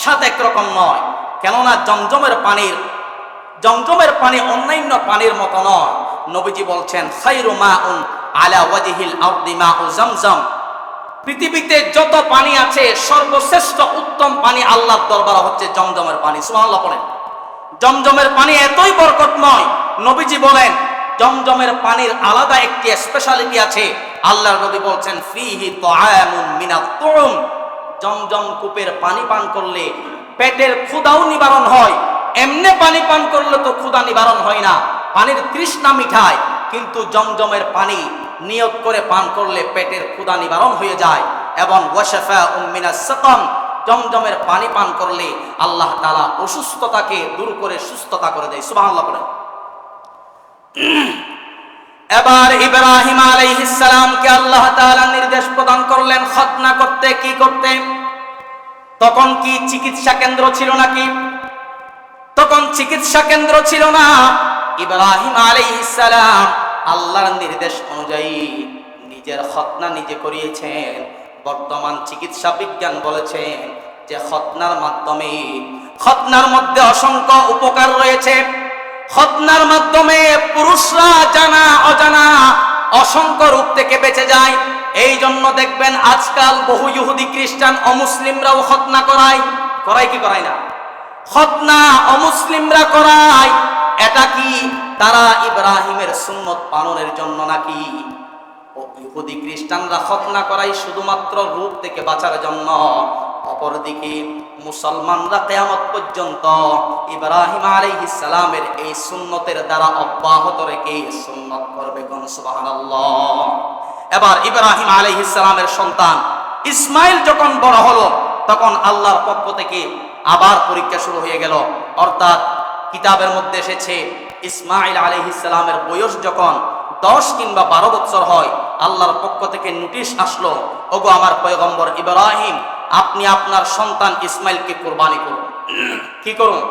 S1: স্বাদ একরকম নয়। কেননা জমজমের পানি অন্যান্য পানির মতো নয়। নবীজি বলছেন, খায়রু মাউন আলা ওয়াজহিল আরদি মাউ জমজম। পৃথিবীতে যত পানি আছে সর্বশ্রেষ্ঠ উত্তম পানি আল্লাহর দরবারে হচ্ছে জমজমের পানি। সুবহানাল্লাহ পড়েন। জমজমের পানি এতই বরকতময়, নবীজি বলেন জমজমের পানির আলাদা একটি স্পেশালিটি আছে। আল্লাহর নবী বলছেন, ফিহি তুআমুন মিনাত তুম। জমজম কূপের পানি পান করলে পেটের ক্ষুধাও নিবারণ হয়। এমনি পানি পান করলে তো ক্ষুধা নিবারণ হয় না, পানির তৃষ্ণা মিঠায়। কিন্তু জমজমের পানি নিয়ত করে পান করলে পেটের ক্ষুধা নিবারণ হয়ে যায়, এবং ওয়াশাফাউম মিনাস সাকাম, জমজমের পানি পান করলে আল্লাহ তাআলা অসুস্থতাকে দূর করে সুস্থতা করে দেয়। সুবহানাল্লাহ বলেন। এবার ইব্রাহিম আলাইহিস সালামকে আল্লাহ তাআলা নির্দেশ প্রদান করলেন খতনা করতে। কি করতে? তখন কি চিকিৎসা কেন্দ্র ছিল নাকি? তখন চিকিৎসা কেন্দ্র ছিল না। ইব্রাহিম আলাইহিস সালাম আল্লাহর নির্দেশ অনুযায়ী নিজের খতনা নিজে করিয়েছেন। বর্তমান চিকিৎসা বিজ্ঞান বলেছেন যে খতনার মধ্যে অসংখ্য উপকার রয়েছে। খতনার মাধ্যমে পুরুষরা জানা অজানা অসংখ্য রোগ থেকে বেঁচে যায়। এই জন্য দেখবেন আজকাল বহু ইহুদি খ্রিস্টান অমুসলিমরাও খতনা করায় কি করায় না? খতনা অমুসলিমরা করায়। এটা কি তারা ইব্রাহিমের সুন্নত পালনের জন্য নাকি? ইহুদি খ্রিস্টানরা খতনা করায় শুধুমাত্র রোগ থেকে বাঁচার জন্য। অপরদিকে মুসলমানরা কিয়ামত পর্যন্ত ইব্রাহিম আলাইহিস সালামের এই সুন্নতের দ্বারা অব্যাহত রেখে সুন্নত করবে। কোন সুবহানাল্লাহ। এবার ইব্রাহিম আলাইহিস সালামের সন্তান ইসমাইল যখন বড় হলো, তখন আল্লাহর পক্ষ থেকে আবার পরীক্ষা শুরু হয়ে গেল। অর্থাৎ কিতাবের মধ্যে এসেছে ইসমাইল আলাইহিস সালামের বয়স যখন 10 কিংবা 12 বছর হয়, আল্লাহর পক্ষ থেকে নোটিশ আসলো, ওগো আমার পয়গম্বর ইব্রাহিম, আপনি আপনার সন্তান ইসমাইলকে কুরবানি করুন। কি করুন?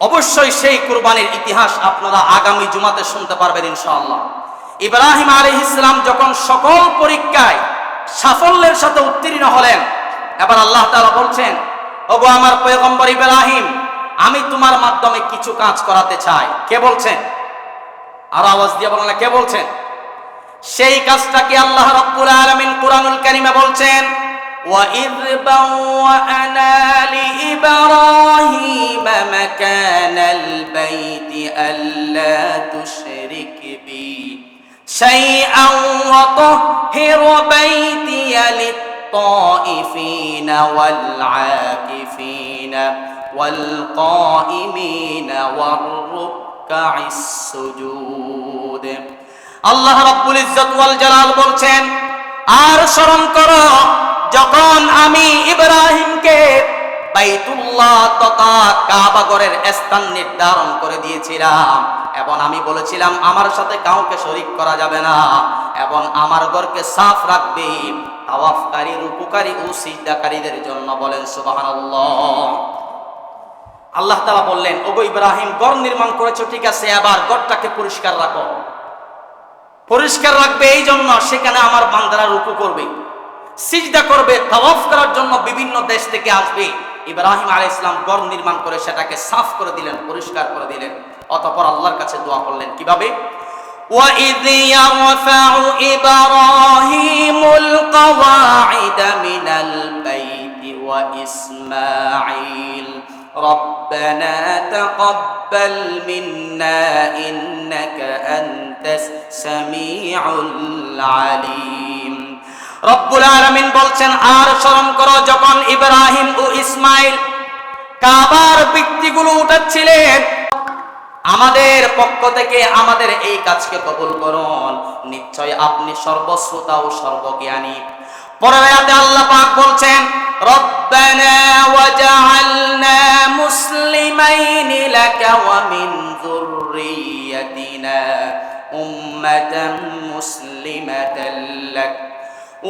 S1: অবশ্যই সেই কুরবানির ইতিহাস আপনারা আগামী জুমাতে শুনতে পারবেন ইনশাআল্লাহ। ইব্রাহিম আলাইহিস সালাম যখন সকল পরীক্ষায় সাফল্যের সাথে উত্তীর্ণ হলেন, এবার আল্লাহ তাআলা বলছেন, ওগো আমার পয়গম্বর ইব্রাহিম, আমি তোমার মাধ্যমে কিছু কাজ করাতে চাই। কে বলছেন? আর আওয়াজ দিয়ে বলেন না, কে বলছেন? সেই কাজটা কি আল্লাহ রাব্বুল আলামিন কুরআনুল কারীমে বলছেন, وَإِذْ بَوَّأْنَا لِإِبْرَاهِيمَ مَكَانَ الْبَيْتِ أَلَّا تُشْرِكْ بِي شَيْئًا وَطَهِّرْ بَيْتِيَ لِلطَّائِفِينَ وَالْعَاكِفِينَ وَالْقَائِمِينَ وَالرُّكَّعِ السُّجُودِ। আল্লাহ রাব্বুল ইজ্জত ওয়াল জালাল বলছেন, আর স্মরণ করো যখন আমি ইব্রাহিমকে বাইতুল্লাহ তথা কাবা ঘরের স্থান নির্ধারণ করে দিয়েছিলাম, এবং আমি বলেছিলাম আমার সাথে কাউকে শরীক করা যাবে না, এবং আমার ঘরকে সাফ রাখবে তাওয়াফকারী, রুকুকারী ও সিজদাকারীদের জন্য। বলেন সুবহানাল্লাহ। আল্লাহ তাআলা বললেন, ওগো ইব্রাহিম, ঘর নির্মাণ করেছো ঠিক আছে, এবার ঘরটাকে পরিষ্কার রাখো। পরিষ্কার রাখবে এই জন্য সেখানে আমার বান্দারা রুকু করবে, সিজদা করবে, তাওয়াফ করার জন্য বিভিন্ন দেশ থেকে আসবে। ইব্রাহিম আলাইহিস সালাম ঘর নির্মাণ করে সেটাকে সাফ করে দিলেন, পরিষ্কার করে দিলেন। অতঃপর আল্লাহর কাছে দোয়া করলেন। কিভাবে? وَإِذْ يَرْفَعُ إِبْرَاهِيمُ الْقَوَاعِدَ مِنَ الْبَيْتِ وَإِسْمَاعِيلُ رَبَّنَا تَقَبَّلْ مِنَّا إِنَّكَ أَنْتَ السَّمِيعُ الْعَلِيمُ। রব্বুল আলামিন বলছেন, আর স্মরণ করো যখন ইব্রাহিম ও ইসমাইল কাবার ভিত্তিগুলো উঠাচ্ছিলেন, আমাদের পক্ষ থেকে আমাদের এই কাজকে কবুল করুন, নিশ্চয় আপনি সর্বশ্রোতা ও সর্বজ্ঞানী। পরের আয়াতে আল্লাহ পাক বলছেন, রব্বানা ওয়াজআলনা মুসলিমাইনি লাকা ওয়া মিন যুররিয়াতিনা উম্মাতান মুসলিমাতান লাক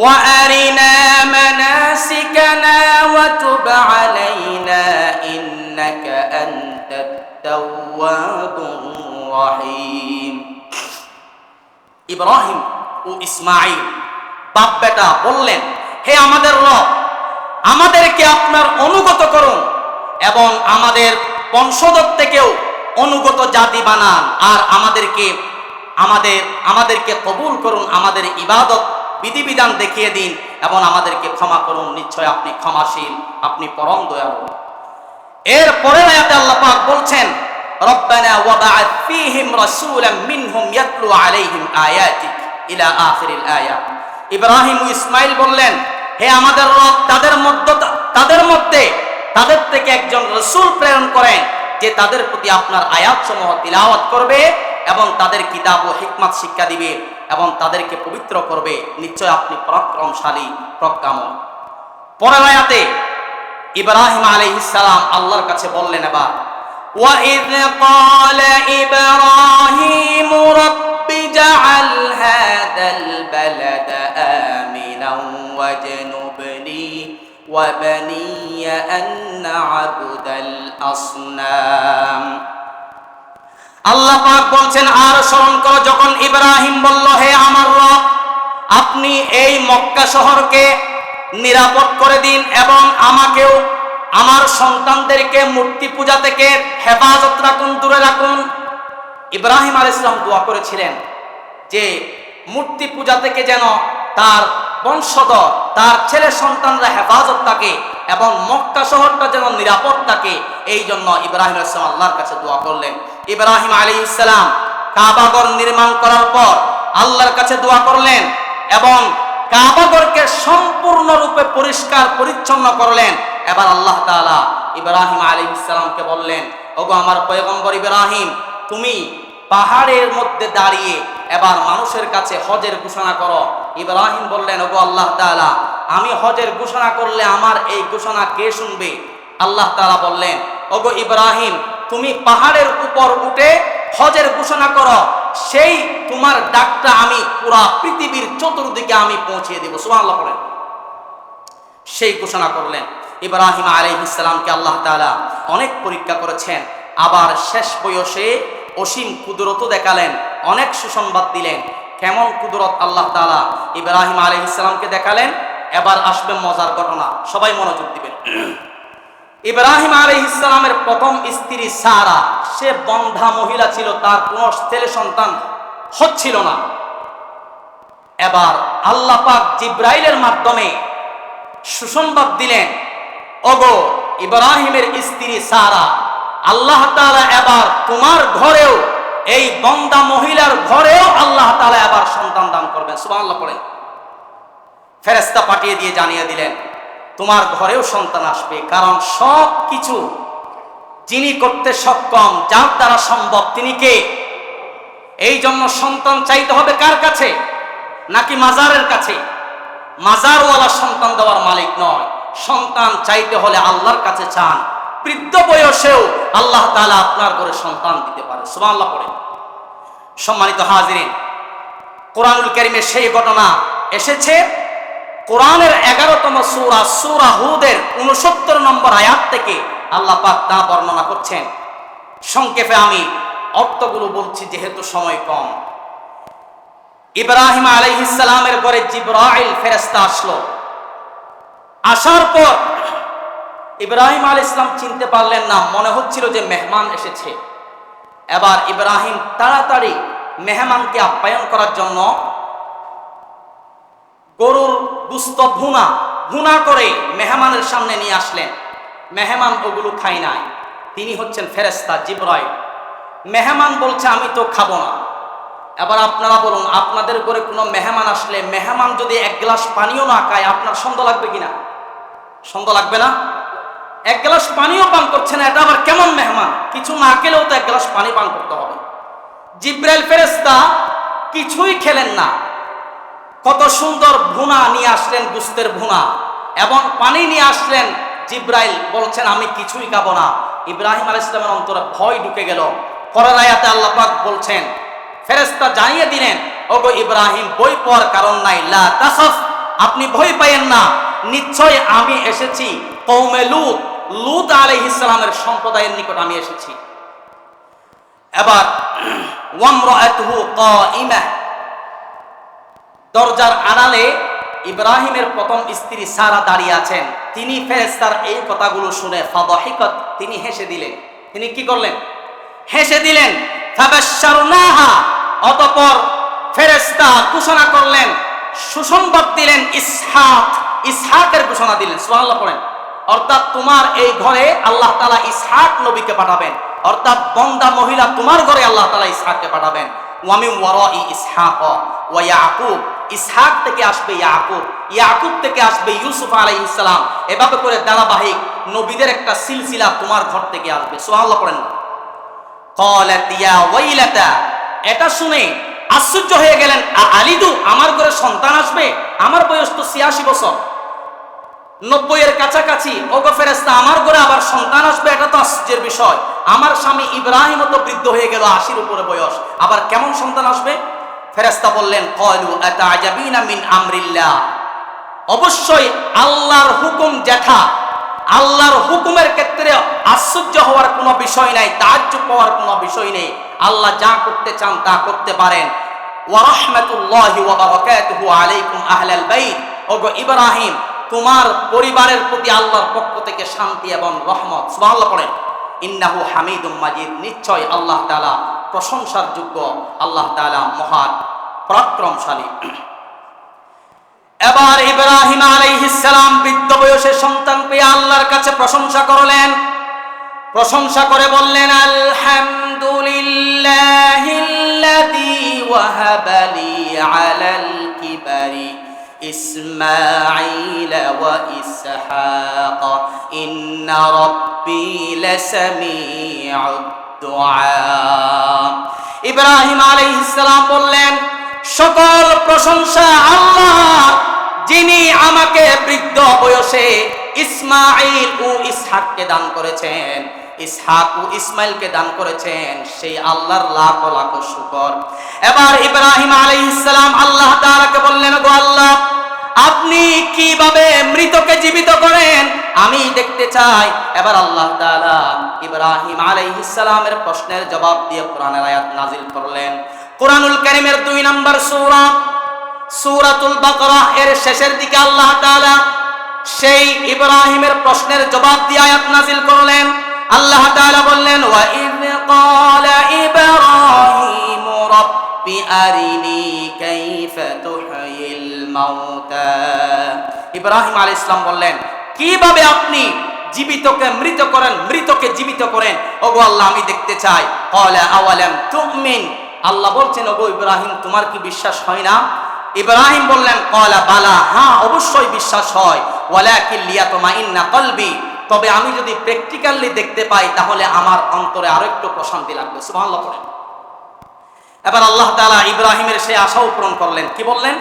S1: وَأَرِنَا مَنَاسِكَنَا وَتُبْ عَلَيْنَا إِنَّكَ أَنْتَ التَّوَّابُ الرَّحِيمُ। ইব্রাহিম ও ইসমাঈল বাপ বেটা বললেন, হে আমাদের রব, আমাদেরকে আপনার অনুগত করুন এবং আমাদের বংশধর থেকেও অনুগত জাতি বানান, আর আমাদেরকে কবুল করুন, আমাদের ইবাদত বিধিবিধান দেখিয়ে দিন এবং আমাদেরকে ক্ষমা করুন, নিশ্চয় আপনি ক্ষমাশীল, আপনি পরম দয়ালু। এর পরের আয়াতে আল্লাহ পাক বলছেন, রব্বানা ওয়াবআথ ফীহিম রাসূলাম মিনহুম ইয়াতলু আলাইহিম আয়াতিক ইলা আখিরিল আয়া। ইব্রাহিম ও ইসমাঈল বললেন, হে আমাদের রব, তাদের থেকে একজন রাসূল প্রেরণ করেন যে তাদের প্রতি আপনার আয়াতসমূহ তিলাওয়াত করবে এবং তাদের কিতাব ও হিকমত শিক্ষা দিবে এবং তাদেরকে পবিত্র করবে। নিশ্চয় আপনি পরাক্রমশালী, প্রজ্ঞাময়। পরের আয়াতে ইব্রাহিম আলাইহিস সালাম আল্লাহর কাছে বললেন, এবার وَإِذْ قَالَ إِبْرَاهِيمُ رَبِّ اجْعَلْ هَذَا الْبَلَدَ آمِنًا وَاجْنُبْنِي وَبَنِيَّ أَن نَّعْبُدَ الْأَصْنَامَ। আল্লাহ পাক বলছেন, আর স্মরণ করো যখন ইব্রাহিম বলল, হে আমার রব, আপনি এই মক্কা শহরকে নিরাপদ করে দিন এবং আমাকেও আমার সন্তানদেরকে মূর্তি পূজা থেকে হেফাজত রাখুন, দূরে রাখুন। ইব্রাহিম আলাইহিস সালাম দোয়া করেছিলেন যে মূর্তি পূজা থেকে যেন তার বংশধর, তার ছেলে সন্তানরা হেফাজত থাকে এবং মক্কা শহরটা যেন নিরাপদ থাকে। এই জন্য ইব্রাহিম আলাইহিস সালাম আল্লাহর কাছে দোয়া করলেন। ইব্রাহিম আলাইহিস সালাম কাবাঘর নির্মাণ করার পর আল্লাহর কাছে দোয়া করলেন এবং কাবাঘরকে সম্পূর্ণরূপে পরিষ্কার পরিচ্ছন্ন করলেন। এবার আল্লাহ তাআলা ইব্রাহিম আলাইহিস সালামকে বললেন, ওগো আমার পয়গম্বর ইব্রাহিম, তুমি পাহাড়ের মধ্যে দাঁড়িয়ে এবার মানুষের কাছে হজের ঘোষণা করো। ইব্রাহিম বললেন, ওগো আল্লাহ তাআলা, আমি হজের ঘোষণা করলে আমার এই ঘোষণা কে শুনবে? আল্লাহ তাআলা বললেন, ওগো ইব্রাহিম, তুমি পাহাড়ের উপর উঠে হজের ঘোষণা করো, সেই তোমার ডাকটা আমি পুরা পৃথিবীর চতুর্দিকে আমি পৌঁছিয়ে দেব। সুবহানাল্লাহ পড়েন। সেই ঘোষণা করলেন। ইব্রাহিম আলাইহিস সালামকে আল্লাহ তাআলা অনেক পরীক্ষা করেছেন, আবার শেষ বয়সে অসীম কুদরত দেখালেন, অনেক সুসংবাদ দিলেন। কেমন কুদরত আল্লাহ তাআলা ইব্রাহিম আলাইহিস সালামকে দেখালেন? এবার আসবে মজার ঘটনা, সবাই মনোযোগ দিবেন। ইব্রাহিম আলাইহিস সালামের প্রথম স্ত্রী সারা, সে বন্ধ্যা মহিলা ছিল, তার কোনো ছেলে সন্তান হচ্ছিল না। এবার আল্লাহ পাক জিব্রাইলের মাধ্যমে সুসংবাদ দিলেন, ওগো ইব্রাহিমের স্ত্রী সারা, আল্লাহ তাআলা এবার তোমার ঘরেও, এই বন্ধ্যা মহিলার ঘরেও আল্লাহ তাআলা এবার সন্তান দান করবেন। সুবহানাল্লাহ পড়েন। ফেরেশতা পাঠিয়ে দিয়ে জানিয়ে দিলেন, তোমার ঘরেও সন্তান আসবে, কারণ সব কিছু যিনি করতে সক্ষম, যার দ্বারা সম্ভব, তিনি কে? এই জন্য সন্তান চাইতে হবে কার কাছে? নাকি মাজারের কাছে? মাজারওয়ালা সন্তান দেওয়ার মালিক নয়। সন্তান চাইতে হলে আল্লাহর কাছে চান। বৃদ্ধ বয়সেও আল্লাহ তাআলা আপনার ঘরে সন্তান দিতে পারে। সুবহানাল্লাহ পড়েন। সম্মানিত হাজিরিন, কোরআনুল কারীমে সেই ঘটনা এসেছে কোরআনের 11তম সূরা, সূরা হুদের 69 নম্বর আয়াত থেকে আল্লাহ পাক তা বর্ণনা করছেন। সংক্ষেপে আমি অর্থগুলো বলছি যেহেতু সময় কম। ইব্রাহিম আলাইহিস সালামের ঘরে জিবরাইল ফেরেশতা আসলো। আসার পর ইব্রাহিম আলাইহিস সালাম চিনতে পারলেন না, মনে হচ্ছিল যে মেহমান এসেছে। এবার ইব্রাহিম তাড়াতাড়ি মেহমানকে আপ্যায়ন করার জন্য গরুর গোশত ভুনা করে মেহমানের সামনে নিয়ে আসলেন। মেহমান ওগুলো খায় নাই, তিনি হচ্ছেন ফেরেশতা জিবরাইল। মেহমান বলছে, আমি তো খাবো না। এবার আপনারা বলুন, আপনাদের ঘরে কোনো মেহমান আসলে মেহমান যদি এক গ্লাস পানিও না খায়, আপনার সন্দেহ লাগবে কিনা? সন্দেহ লাগবে না? এক গ্লাস পানিও পান করছে না, এটা আবার কেমন মেহমান? কিছু না খেলেও তো এক গ্লাস পানি পান করতে হবে। জিবরাইল ফেরেশতা কিছুই খেলেন না, কত সুন্দর ভুনা নিয়ে আসলেন, গোশতের ভুনা এবং পানি নিয়ে আসলেন। জিবরাইল বলছেন, আমি কিছুই খাবো না। ইব্রাহিম আলাইহিস সালামের অন্তরে ভয় ঢুকে গেল। পরের আয়াতে আল্লাহ পাক বলছেন, ফেরেশতা জানিয়ে দিলেন, ওগো ইব্রাহিম, ভয় পাওয়ার কারণ নাই, লা তাখাফ, আপনি ভয় পাইয়েন না, নিশ্চয় আমি এসেছি কওমে লূত আলাইহিস সালামের সম্প্রদায়ের নিকট আমি এসেছি। এবার ওয়ামরাআতুহু কাইমা, দরজার আড়ালে ইব্রাহিমের প্রথম স্ত্রী সারা দাঁড়িয়ে আছেন। তিনি ফেরেশতার এই কথাগুলো শুনে ফাদাহিকাত, তিনি হেসে দিলেন। তিনি কি করলেন? হেসে দিলেন। ফাবাশশারনাহা, অতঃপর ফেরেশতা ঘোষণা করলেন, সুসংবাদ দিলেন, ইসহাকের ঘোষণা দিলেন। সুবহানাল্লাহ পড়েন। অর্থাৎ তোমার এই ঘরে আল্লাহ তাআলা ইসহাক নবীকে পাঠাবেন, অর্থাৎ বন্দা মহিলা তোমার ঘরে আল্লাহ তাআলা ইসহাককে পাঠাবেন। ওয়া মিন ওয়ারাই ইসহাক ওয়া ইয়াকুব, ইসহাক থেকে আসবে ইয়াকুব, ইয়াকুব থেকে আসবে ইউসুফ আলাইহিস সালাম। এভাবে করে ধারাবাহিক নবীদের একটা সিলসিলা তোমার ঘর থেকে আসবে। সুবহানাল্লাহ পড়েন। ক্বালাত ইয়া ওয়াইলাতা, এটা শুনে আশ্চর্য হয়ে গেলেন, আলিদু, আমার ঘরে সন্তান আসবে? আমার বয়স তো 86 বছর, 90-এর কাছাকাছি। ওগো ফেরেশতা, আমার ঘরে আবার সন্তান আসবে? এটা তো আশ্চর্যের বিষয়। আমার স্বামী ইব্রাহিম তো বৃদ্ধ হয়ে গেল, 80-র উপরে বয়স, আবার কেমন সন্তান আসবে? ফেরেশতা বললেন, ক্বালু আতা'জাবিনা মিন আমরিল্লাহ, অবশ্যই আল্লাহর হুকুম যেথা, আল্লাহর হুকুমের ক্ষেত্রে আশ্চর্য হওয়ার কোনো বিষয় নাই, তাজ্জুব হওয়ার কোনো বিষয় নেই। আল্লাহ যা করতে চান তা করতে পারেন। ওয়া রাহমাতুল্লাহি ওয়া বারাকাতুহু আলাইকুম আহলাল বাইত, ওগো ইব্রাহিম, তোমার পরিবারের প্রতি আল্লাহর পক্ষ থেকে শান্তি এবং রহমত। সুবহানাল্লাহ পড়েন। ইন্নাহু হামিদুম মাজিদ, নিশ্চয় আল্লাহ তাআলা প্রশংসার যোগ্য, আল্লাহ তাআলা মহান পরাক্রমশালী। এবার ইব্রাহিম আলাইহিস সালাম বৃদ্ধ বয়সে সন্তান পেয়ে আল্লাহর কাছে প্রশংসা করলেন। প্রশংসা করে বললেন, আলহামদুলিল্লাহিল্লাযী ওয়াহাবা লি আলাল কিবারি ইসমাঈল ওয়া ইসহাক ইন্না রাব্বী লাসামিউদ দুআ। ইব্রাহিম আলাইহিস সালাম বললেন, সকল প্রশংসা আল্লাহ, যিনি আমাকে বৃদ্ধ বয়সে ইসমাঈল ও ইসহাককে দান করেছেন, ইসহাক ও ইসমাইলকে দান করেছেন, সেই আল্লাহর লাখ লাখ শুকর। এবার ইব্রাহিম আলাইহিস সালাম আল্লাহ তাআলাকে বললেন, গো আল্লাহ, আপনি কিভাবে মৃতকে জীবিত করেন আমি দেখতে চাই। এবার আল্লাহ তাআলা ইব্রাহিম আলাইহিস সালামের প্রশ্নের জবাব দিয়ে কোরআনের আয়াত নাজিল করলেন। কোরআনুল কারীমের 2 নম্বর সূরা, সূরাতুল বাকারাহ এর শেষের দিকে আল্লাহ তাআলা সেই ইব্রাহিমের প্রশ্নের জবাব দিয়ে আয়াত নাজিল করলেন। আল্লাহ তাআলা বললেন, ওয়া ইয ক্বালা ইব্রাহিমু রাব্বি আরিনি কাইফা তুহয়িল মাউতা। ইব্রাহিম আলাইহিস সালাম বললেন, কিভাবে আপনি জীবিতকে মৃত করেন, মৃতকে জীবিত করেন, ওগো আল্লাহ আমি দেখতে চাই। ক্বালা আওয়ালাম তুমিন, আল্লাহ বলছেন, ওগো ইব্রাহিম, তোমার কি বিশ্বাস হয় না? ইব্রাহিম বললেন, ক্বালা বালা, হ্যাঁ অবশ্যই বিশ্বাস হয়। ওয়ালাকিন লিয়াতমাইন্না কলবি, তবে আমি যদি প্র্যাকটিক্যালি দেখতে পাই তাহলে আমার অন্তরে আরো একটু প্রশান্তি লাগবে। সুবহানাল্লাহ পড়েন। এবার আল্লাহ তাআলা ইব্রাহিমের সেই আশাও পূরণ করলেন। কি বললেন?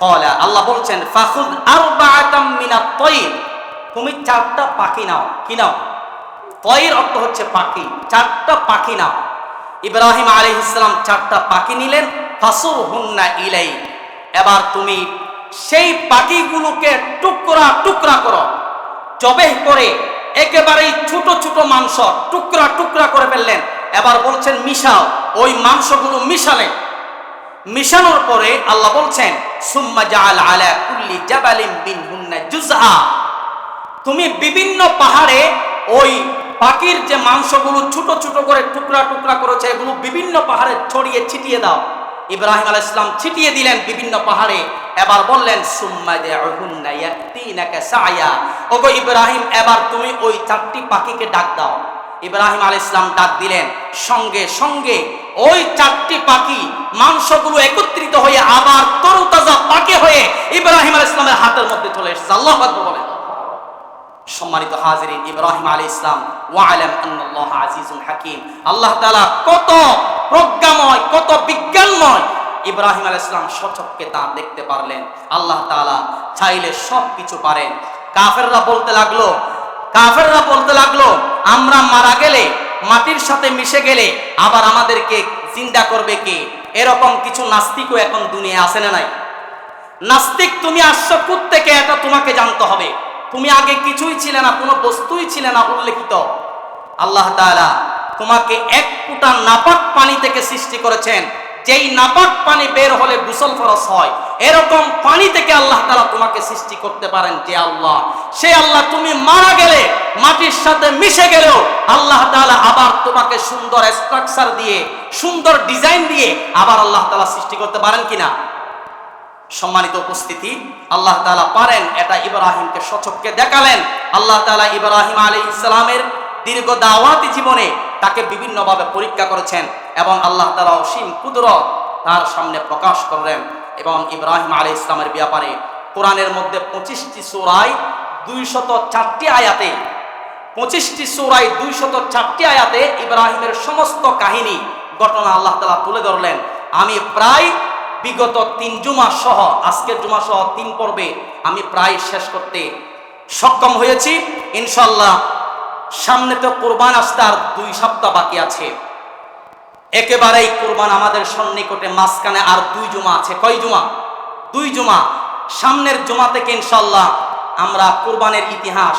S1: ক্বালা, আল্লাহ বলছেন, ফাখুয আরবাআতাম মিনাত তায়র, তুমি 4টা পাখি নাও। কি নাও? তায়র অর্থ হচ্ছে পাখি, 4টা পাখি নাও। ইব্রাহিম আলাইহিস সালাম 4টা পাখি নিলেন। ফাসুরহুন্না ইলাই, এবার তুমি সেই পাখিগুলোকে টুকরা টুকরা করো, জবেহ করে একেবারেই ছোট ছোট মাংস টুকরা টুকরা করে ফেললেন। এবার বলছেন মিশাও, ওই মাংসগুলো মিশালেন। মিশানোর পরে আল্লাহ বলছেন, সুম্মা জাআল আলা কুল্লি জাবালিন মিনহুন্না জুজআ, তুমি বিভিন্ন পাহাড়ে ওই পাখির যে মাংসগুলো ছোট ছোট করে টুকরা টুকরা করেছে এগুলো বিভিন্ন পাহাড়ে ছড়িয়ে ছিটিয়ে দাও। ইব্রাহিম আলাইহিস সালাম ছিটিয়ে দিলেন বিভিন্ন পাহাড়ে। এবার বললেন, সুম্মা দুহুন্না ইয়াতিনাকা সায়া, ওগো ইব্রাহিম, এবার তুমি ওই 4টি পাখিকে ডাক দাও। ইব্রাহিম আলাইহিস সালাম ডাক দিলেন, সঙ্গে সঙ্গে ওই 4টি পাখি মাংসগুলো একত্রিত হয়ে আবার তরতাজা পাখি হয়ে ইব্রাহিম আলাইহিস সালামের হাতের মধ্যে চলে এসেছে। আল্লাহু আকবার বলেন। সম্মানিত হাজিরিন, ইব্রাহিম আলাইহিস সালাম ওয়া'লাম আন্নাল্লাহ আজিজুন হাকীম, আল্লাহ তাআলা কত প্রজ্ঞাময়, কত বিজ্ঞানময়। ইব্রাহিম আলাইহিস সালাম সচক্ষে তা দেখতে পারলেন। আল্লাহ তাআলা চাইলে সব কিছু পারেন। কাফেররা বলতে লাগলো, আমরা মারা গেলে, মাটির সাথে মিশে গেলে আবার আমাদেরকে জিন্দা করবে কে? এরকম কিছু নাস্তিকও এখন দুনিয়ায় আছে না নাই? নাস্তিক, তুমি আসছো কোত্থেকে এটা তোমাকে জানতে হবে। তুমি আগে কিছুই ছিলে না, কোনো বস্তুই ছিলে না উল্লেখিত। আল্লাহ তাআলা তোমাকে এক ফোঁটা নাপাক পানি থেকে সৃষ্টি করেছেন, যেই নাপাক পানি বের হলে গোসল ফরজ হয়, এরকম পানি থেকে আল্লাহ তাআলা তোমাকে সৃষ্টি করতে পারেন যে আল্লাহ, সে আল্লাহ তুমি মারা গেলে, মাটির সাথে মিশে গেলেও আল্লাহ তাআলা আবার তোমাকে সুন্দর স্ট্রাকচার দিয়ে, সুন্দর ডিজাইন দিয়ে আবার আল্লাহ তাআলা সৃষ্টি করতে পারেন কিনা? সম্মানিত উপস্থিতি, আল্লাহ তাআলা পারেন, এটা ইব্রাহিমকে সচক্ষে দেখালেন। আল্লাহ তাআলা ইব্রাহিম আলাইহিস সালামের দীর্ঘ দাওয়াতি জীবনে তাকে বিভিন্নভাবে পরীক্ষা করেছেন এবং আল্লাহ তাআলা অসীম কুদরত তার সামনে প্রকাশ করলেন। এবং ইব্রাহিম আলাইহিস সালামের ব্যাপারে কোরআনের মধ্যে 25টি সূরায় 204টি আয়াতে, 25টি সূরায় 204টি আয়াতে ইব্রাহিমের সমস্ত কাহিনী ঘটনা আল্লাহ তাআলা তুলে ধরলেন। আমি প্রায় বিগত 3 জুমা সহ আজকের জুমা সহ 3 পর্বে আমি প্রায় শেষ করতে সক্ষম হয়েছি। ইনশাআল্লাহ সামনে তো কুরবান আসতে আর 2 সপ্তাহ বাকি আছে। একেবারেই কুরবান আমাদের সন্নিকটে, মাঝখানে আর 2 জুমা আছে। কয় জুমা? 2 জুমা। সামনের জুমা থেকে ইনশাআল্লাহ আমরা কুরবানের ইতিহাস,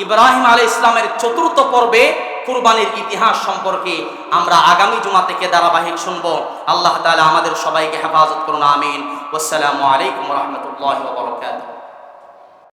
S1: ইব্রাহিম আলাইহিস সালামের 4র্থ পর্বে কুরবানির ইতিহাস সম্পর্কে আমরা আগামী জুমা থেকে ধারাবাহিক শুনবো। আল্লাহ তাআলা আমাদের সবাইকে হেফাজত করুন, আমিন। ওয়াসসালামু আলাইকুম ওয়া রাহমাতুল্লাহি ওয়া বারাকাতুহু।